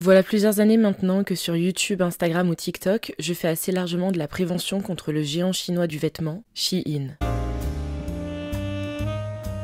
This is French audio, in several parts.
Voilà plusieurs années maintenant que sur YouTube, Instagram ou TikTok, je fais assez largement de la prévention contre le géant chinois du vêtement, Shein.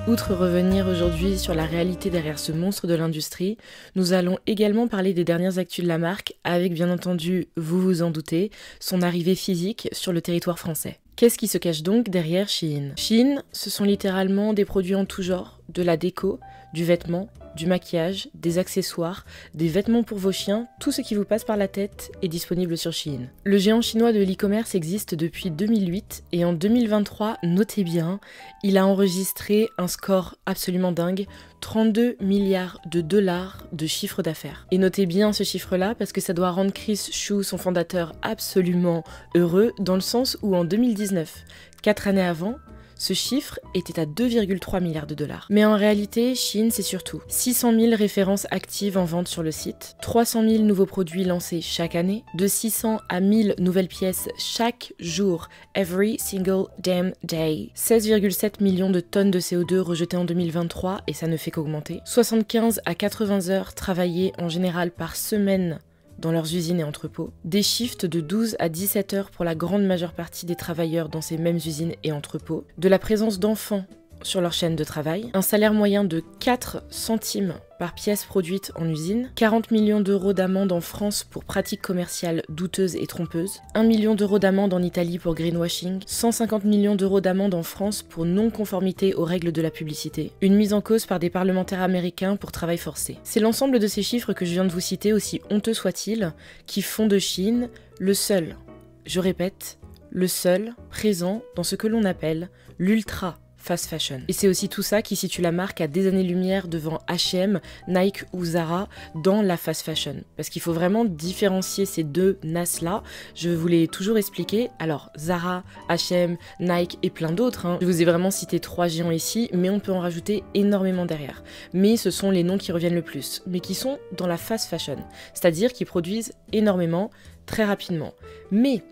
Outre revenir aujourd'hui sur la réalité derrière ce monstre de l'industrie, nous allons également parler des dernières actus de la marque, avec bien entendu, vous vous en doutez, son arrivée physique sur le territoire français. Qu'est-ce qui se cache donc derrière Shein? Shein, ce sont littéralement des produits en tout genre, de la déco, du vêtement, du maquillage, des accessoires, des vêtements pour vos chiens, tout ce qui vous passe par la tête est disponible sur Shein. Le géant chinois de l'e-commerce existe depuis 2008 et en 2023, notez bien, il a enregistré un score absolument dingue, 32 milliards de dollars de chiffre d'affaires. Et notez bien ce chiffre-là parce que ça doit rendre Chris Chu, son fondateur, absolument heureux, dans le sens où en 2019, 4 années avant, ce chiffre était à 2,3 milliards de dollars. Mais en réalité, Shein, c'est surtout 600 000 références actives en vente sur le site, 300 000 nouveaux produits lancés chaque année, de 600 à 1000 nouvelles pièces chaque jour, every single damn day, 16,7 millions de tonnes de CO2 rejetées en 2023, et ça ne fait qu'augmenter, 75 à 80 heures travaillées en général par semaine dans leurs usines et entrepôts, des shifts de 12 à 17 heures pour la grande majeure partie des travailleurs dans ces mêmes usines et entrepôts, de la présence d'enfants sur leur chaîne de travail, un salaire moyen de 4 centimes par pièce produite en usine, 40 millions d'euros d'amende en France pour pratiques commerciales douteuses et trompeuses, 1 million d'euros d'amende en Italie pour greenwashing, 150 millions d'euros d'amende en France pour non-conformité aux règles de la publicité, une mise en cause par des parlementaires américains pour travail forcé. C'est l'ensemble de ces chiffres que je viens de vous citer, aussi honteux soient-ils, qui font de Shein le seul, je répète, le seul présent dans ce que l'on appelle l'ultra fast fashion. Et c'est aussi tout ça qui situe la marque à des années-lumière devant H&M, Nike ou Zara dans la fast fashion. Parce qu'il faut vraiment différencier ces deux NAS-là. Je vous l'ai toujours expliqué. Alors, Zara, H&M, Nike et plein d'autres. Je vous ai vraiment cité 3 géants ici, mais on peut en rajouter énormément derrière. Mais ce sont les noms qui reviennent le plus, mais qui sont dans la fast fashion. C'est-à-dire qui produisent énormément, très rapidement. Mais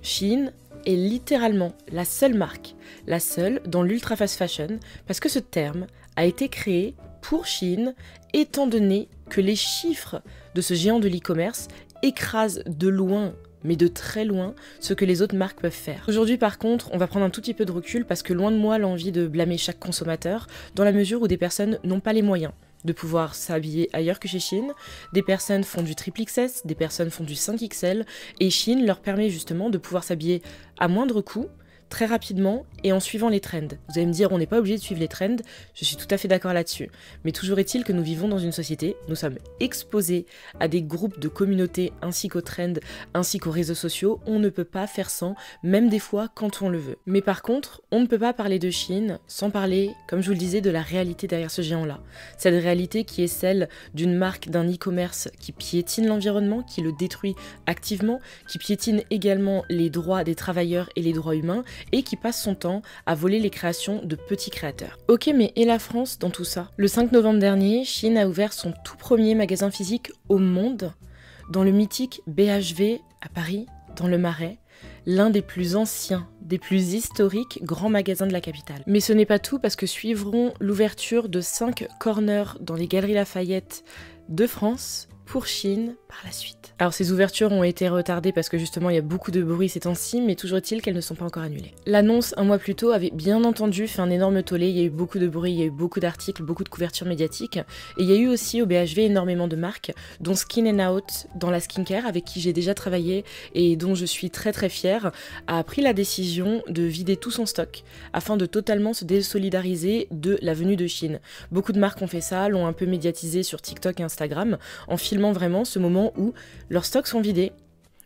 Shein est littéralement la seule marque, la seule dans l'ultra fast fashion, parce que ce terme a été créé pour Shein, étant donné que les chiffres de ce géant de l'e-commerce écrasent de loin, mais de très loin, ce que les autres marques peuvent faire. Aujourd'hui par contre, on va prendre un tout petit peu de recul parce que loin de moi l'envie de blâmer chaque consommateur, dans la mesure où des personnes n'ont pas les moyens de pouvoir s'habiller ailleurs que chez Shein. Des personnes font du triple XS, des personnes font du 5XL, et Shein leur permet justement de pouvoir s'habiller à moindre coût, très rapidement et en suivant les trends. Vous allez me dire, on n'est pas obligé de suivre les trends, je suis tout à fait d'accord là-dessus. Mais toujours est-il que nous vivons dans une société, nous sommes exposés à des groupes de communautés ainsi qu'aux trends, ainsi qu'aux réseaux sociaux, on ne peut pas faire sans, même des fois quand on le veut. Mais par contre, on ne peut pas parler de Shein sans parler, comme je vous le disais, de la réalité derrière ce géant-là. Cette réalité qui est celle d'une marque, d'un e-commerce qui piétine l'environnement, qui le détruit activement, qui piétine également les droits des travailleurs et les droits humains, et qui passe son temps à voler les créations de petits créateurs. Ok, mais et la France dans tout ça? Le 5 novembre dernier, Shein a ouvert son tout premier magasin physique au monde, dans le mythique BHV à Paris, dans le Marais, l'un des plus anciens, des plus historiques grands magasins de la capitale. Mais ce n'est pas tout parce que suivront l'ouverture de 5 corners dans les Galeries Lafayette de France pour Shein par la suite. Alors ces ouvertures ont été retardées parce que justement il y a beaucoup de bruit ces temps-ci, mais toujours est-il qu'elles ne sont pas encore annulées. L'annonce un mois plus tôt avait bien entendu fait un énorme tollé, il y a eu beaucoup de bruit, il y a eu beaucoup d'articles, beaucoup de couvertures médiatiques, et il y a eu aussi au BHV énormément de marques, dont Skin and Out dans la skincare avec qui j'ai déjà travaillé et dont je suis très très fière, a pris la décision de vider tout son stock afin de totalement se désolidariser de la venue de Shein. Beaucoup de marques ont fait ça, l'ont un peu médiatisé sur TikTok et Instagram, en filmant vraiment ce moment où leurs stocks sont vidés,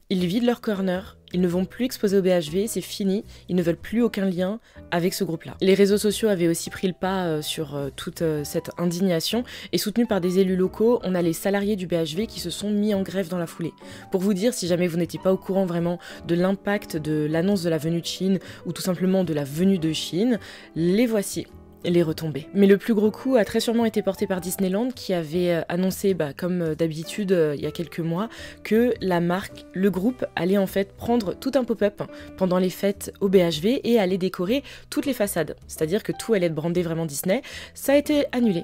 ils vident leur corner, ils ne vont plus exposer au BHV, c'est fini, ils ne veulent plus aucun lien avec ce groupe-là. Les réseaux sociaux avaient aussi pris le pas sur toute cette indignation, et soutenus par des élus locaux, on a les salariés du BHV qui se sont mis en grève dans la foulée. Pour vous dire, si jamais vous n'étiez pas au courant vraiment de l'impact de l'annonce de la venue de Shein, ou tout simplement de la venue de Shein, les voici. Les retombées. Mais le plus gros coup a très sûrement été porté par Disneyland qui avait annoncé, comme d'habitude il y a quelques mois, que la marque, le groupe allait en fait prendre tout un pop-up pendant les fêtes au BHV et allait décorer toutes les façades. C'est-à-dire que tout allait être brandé vraiment Disney. Ça a été annulé.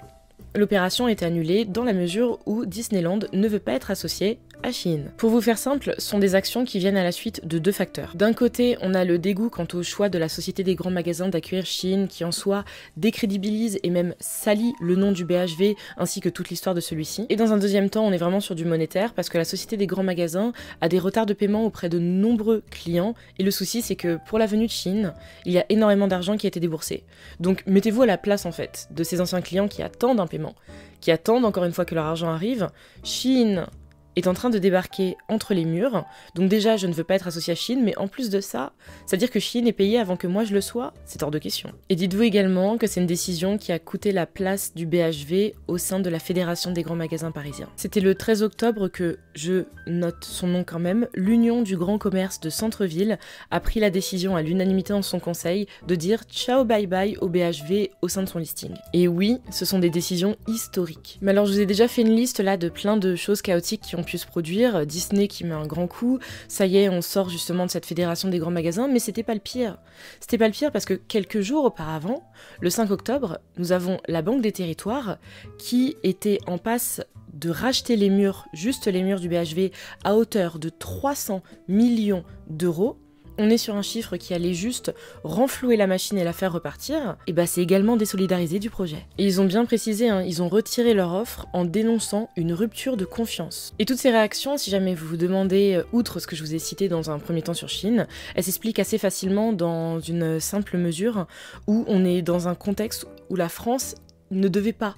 L'opération a été annulée dans la mesure où Disneyland ne veut pas être associé à Shein. Pour vous faire simple, ce sont des actions qui viennent à la suite de deux facteurs. D'un côté, on a le dégoût quant au choix de la Société des grands magasins d'accueillir Shein qui en soi décrédibilise et même salit le nom du BHV ainsi que toute l'histoire de celui-ci. Et dans un deuxième temps, on est vraiment sur du monétaire parce que la Société des grands magasins a des retards de paiement auprès de nombreux clients et le souci c'est que pour la venue de Shein, il y a énormément d'argent qui a été déboursé. Donc mettez-vous à la place en fait de ces anciens clients qui attendent un paiement, qui attendent encore une fois que leur argent arrive. Shein est en train de débarquer entre les murs. Donc déjà, je ne veux pas être associée à Shein, mais en plus de ça, c'est-à-dire que Shein est payé avant que moi je le sois, c'est hors de question. Et dites-vous également que c'est une décision qui a coûté la place du BHV au sein de la Fédération des grands magasins parisiens. C'était le 13 octobre que, je note son nom quand même, l'Union du grand commerce de centre-ville a pris la décision à l'unanimité dans son conseil de dire ciao bye bye au BHV au sein de son listing. Et oui, ce sont des décisions historiques. Mais alors je vous ai déjà fait une liste là de plein de choses chaotiques qui ont pu se produire, Disney qui met un grand coup, ça y est, on sort justement de cette fédération des grands magasins, mais c'était pas le pire. C'était pas le pire parce que quelques jours auparavant, le 5 octobre, nous avons la Banque des Territoires qui était en passe de racheter les murs, juste les murs du BHV, à hauteur de 300 millions d'euros. On est sur un chiffre qui allait juste renflouer la machine et la faire repartir, et bah c'est également désolidarisé du projet. Et ils ont bien précisé, ils ont retiré leur offre en dénonçant une rupture de confiance. Et toutes ces réactions, si jamais vous vous demandez, outre ce que je vous ai cité dans un premier temps sur Shein, elles s'expliquent assez facilement dans une simple mesure où on est dans un contexte où la France ne devait pas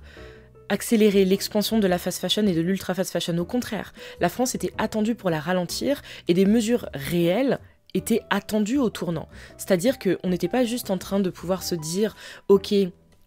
accélérer l'expansion de la fast fashion et de l'ultra fast fashion. Au contraire, la France était attendue pour la ralentir et des mesures réelles était attendu au tournant. C'est-à-dire qu'on n'était pas juste en train de pouvoir se dire « Ok,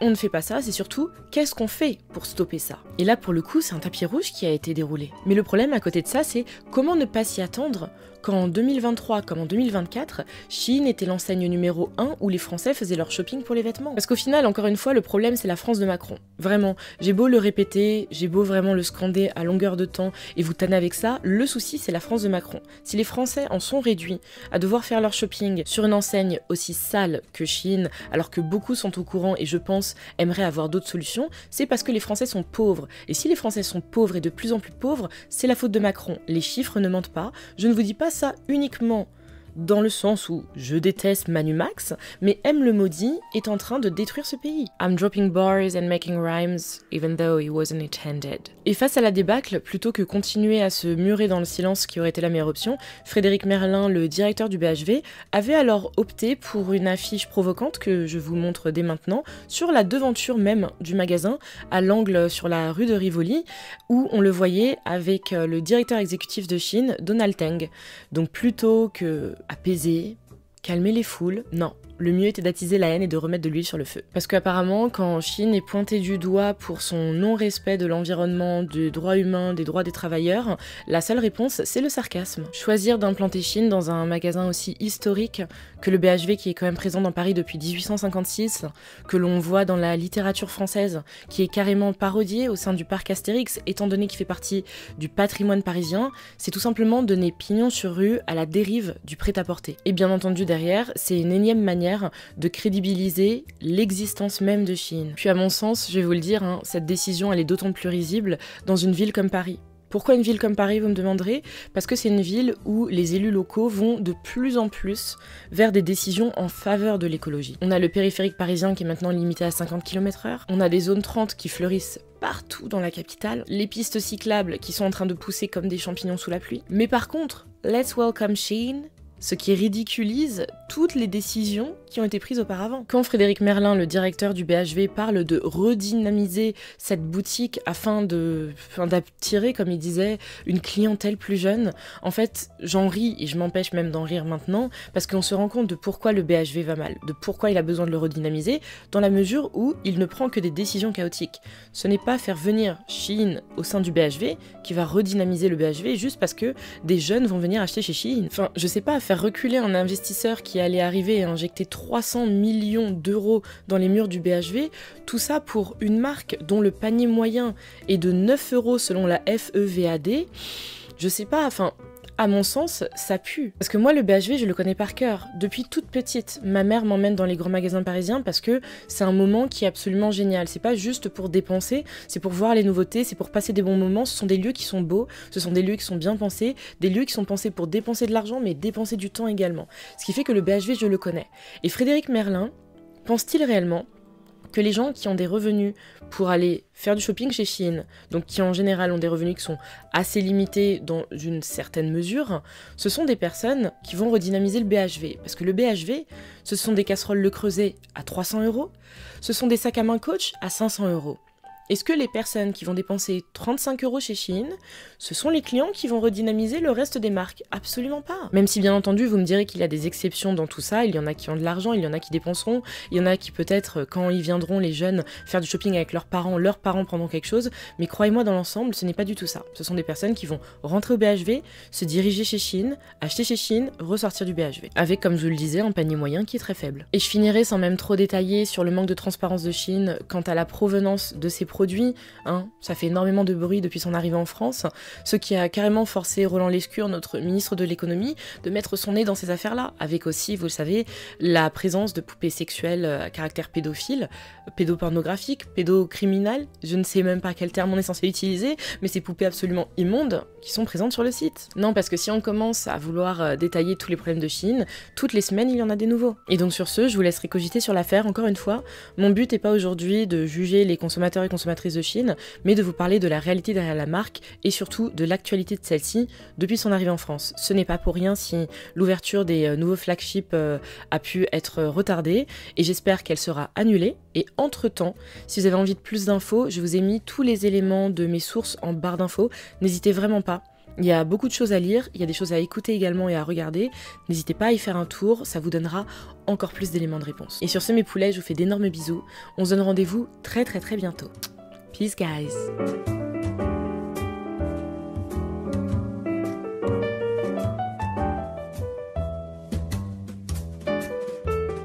on ne fait pas ça », c'est surtout « Qu'est-ce qu'on fait pour stopper ça ?» Et là, pour le coup, c'est un tapis rouge qui a été déroulé. Mais le problème à côté de ça, c'est comment ne pas s'y attendre quand en 2023 comme en 2024, Shein était l'enseigne numéro 1 où les Français faisaient leur shopping pour les vêtements. Parce qu'au final, encore une fois, le problème c'est la France de Macron. Vraiment, j'ai beau le répéter, j'ai beau vraiment le scander à longueur de temps et vous tanner avec ça, le souci c'est la France de Macron. Si les Français en sont réduits à devoir faire leur shopping sur une enseigne aussi sale que Shein, alors que beaucoup sont au courant et je pense aimeraient avoir d'autres solutions, c'est parce que les Français sont pauvres. Et si les Français sont pauvres et de plus en plus pauvres, c'est la faute de Macron. Les chiffres ne mentent pas, je ne vous dis pas ça uniquement dans le sens où je déteste Manu Max, mais M le maudit est en train de détruire ce pays. I'm dropping bars and making rhymes, even though it wasn't intended. Et face à la débâcle, plutôt que continuer à se murer dans le silence qui aurait été la meilleure option, Frédéric Merlin, le directeur du BHV, avait alors opté pour une affiche provocante que je vous montre dès maintenant, sur la devanture même du magasin, à l'angle sur la rue de Rivoli, où on le voyait avec le directeur exécutif de Shein, Donald Teng. Donc plutôt que apaiser, calmer les foules, non. Le mieux était d'attiser la haine et de remettre de l'huile sur le feu. Parce qu'apparemment, quand Shein est pointé du doigt pour son non-respect de l'environnement, des droits humains, des droits des travailleurs, la seule réponse, c'est le sarcasme. Choisir d'implanter Shein dans un magasin aussi historique que le BHV qui est quand même présent dans Paris depuis 1856, que l'on voit dans la littérature française, qui est carrément parodié au sein du parc Astérix, étant donné qu'il fait partie du patrimoine parisien, c'est tout simplement donner pignon sur rue à la dérive du prêt-à-porter. Et bien entendu derrière, c'est une énième manière de crédibiliser l'existence même de Shein. Puis à mon sens, je vais vous le dire, cette décision elle est d'autant plus risible dans une ville comme Paris. Pourquoi une ville comme Paris, vous me demanderez? Parce que c'est une ville où les élus locaux vont de plus en plus vers des décisions en faveur de l'écologie. On a le périphérique parisien qui est maintenant limité à 50 km/h, on a des zones 30 qui fleurissent partout dans la capitale, les pistes cyclables qui sont en train de pousser comme des champignons sous la pluie. Mais par contre, let's welcome Shein, ce qui ridiculise toutes les décisions qui ont été prises auparavant. Quand Frédéric Merlin, le directeur du BHV, parle de redynamiser cette boutique afin d'attirer, comme il disait, une clientèle plus jeune, en fait, j'en ris et je m'empêche même d'en rire maintenant parce qu'on se rend compte de pourquoi le BHV va mal, de pourquoi il a besoin de le redynamiser, dans la mesure où il ne prend que des décisions chaotiques. Ce n'est pas faire venir Shein au sein du BHV qui va redynamiser le BHV juste parce que des jeunes vont venir acheter chez Shein. Enfin, je sais pas, faire reculer un investisseur qui allait arriver et injecter 300 millions d'euros dans les murs du BHV, tout ça pour une marque dont le panier moyen est de 9 € selon la FEVAD, je sais pas, enfin, À mon sens, ça pue. Parce que moi, le BHV, je le connais par cœur. Depuis toute petite, ma mère m'emmène dans les grands magasins parisiens parce que c'est un moment qui est absolument génial. C'est pas juste pour dépenser, c'est pour voir les nouveautés, c'est pour passer des bons moments. Ce sont des lieux qui sont beaux, ce sont des lieux qui sont bien pensés, des lieux qui sont pensés pour dépenser de l'argent, mais dépenser du temps également. Ce qui fait que le BHV, je le connais. Et Frédéric Merlin, pense-t-il réellement que les gens qui ont des revenus pour aller faire du shopping chez Shein, donc qui en général ont des revenus qui sont assez limités dans une certaine mesure, ce sont des personnes qui vont redynamiser le BHV. Parce que le BHV, ce sont des casseroles Le Creuset à 300 €, ce sont des sacs à main Coach à 500 €. Est-ce que les personnes qui vont dépenser 35 € chez Shein, ce sont les clients qui vont redynamiser le reste des marques? Absolument pas. Même si bien entendu vous me direz qu'il y a des exceptions dans tout ça, il y en a qui ont de l'argent, il y en a qui dépenseront, il y en a qui peut-être quand ils viendront les jeunes faire du shopping avec leurs parents prendront quelque chose, mais croyez-moi dans l'ensemble ce n'est pas du tout ça. Ce sont des personnes qui vont rentrer au BHV, se diriger chez Shein, acheter chez Shein, ressortir du BHV. Avec comme je vous le disais un panier moyen qui est très faible. Et je finirai sans même trop détailler sur le manque de transparence de Shein quant à la provenance de ces produits. Ça fait énormément de bruit depuis son arrivée en France, ce qui a carrément forcé Roland Lescure, notre ministre de l'économie, de mettre son nez dans ces affaires-là, avec aussi, vous le savez, la présence de poupées sexuelles à caractère pédophile, pédopornographique, pédocriminel, je ne sais même pas quel terme on est censé utiliser, mais ces poupées absolument immondes qui sont présentes sur le site. Non, parce que si on commence à vouloir détailler tous les problèmes de Shein, toutes les semaines il y en a des nouveaux. Et donc sur ce, je vous laisserai cogiter sur l'affaire, encore une fois, mon but n'est pas aujourd'hui de juger les consommateurs et consommatrices de Shein, mais de vous parler de la réalité derrière la marque et surtout de l'actualité de celle-ci depuis son arrivée en France. Ce n'est pas pour rien si l'ouverture des nouveaux flagships a pu être retardée et j'espère qu'elle sera annulée. Et entre-temps, si vous avez envie de plus d'infos, je vous ai mis tous les éléments de mes sources en barre d'infos, n'hésitez vraiment pas. Il y a beaucoup de choses à lire, il y a des choses à écouter également et à regarder. N'hésitez pas à y faire un tour, ça vous donnera encore plus d'éléments de réponse. Et sur ce mes poulets, je vous fais d'énormes bisous. On se donne rendez-vous très bientôt. Peace guys!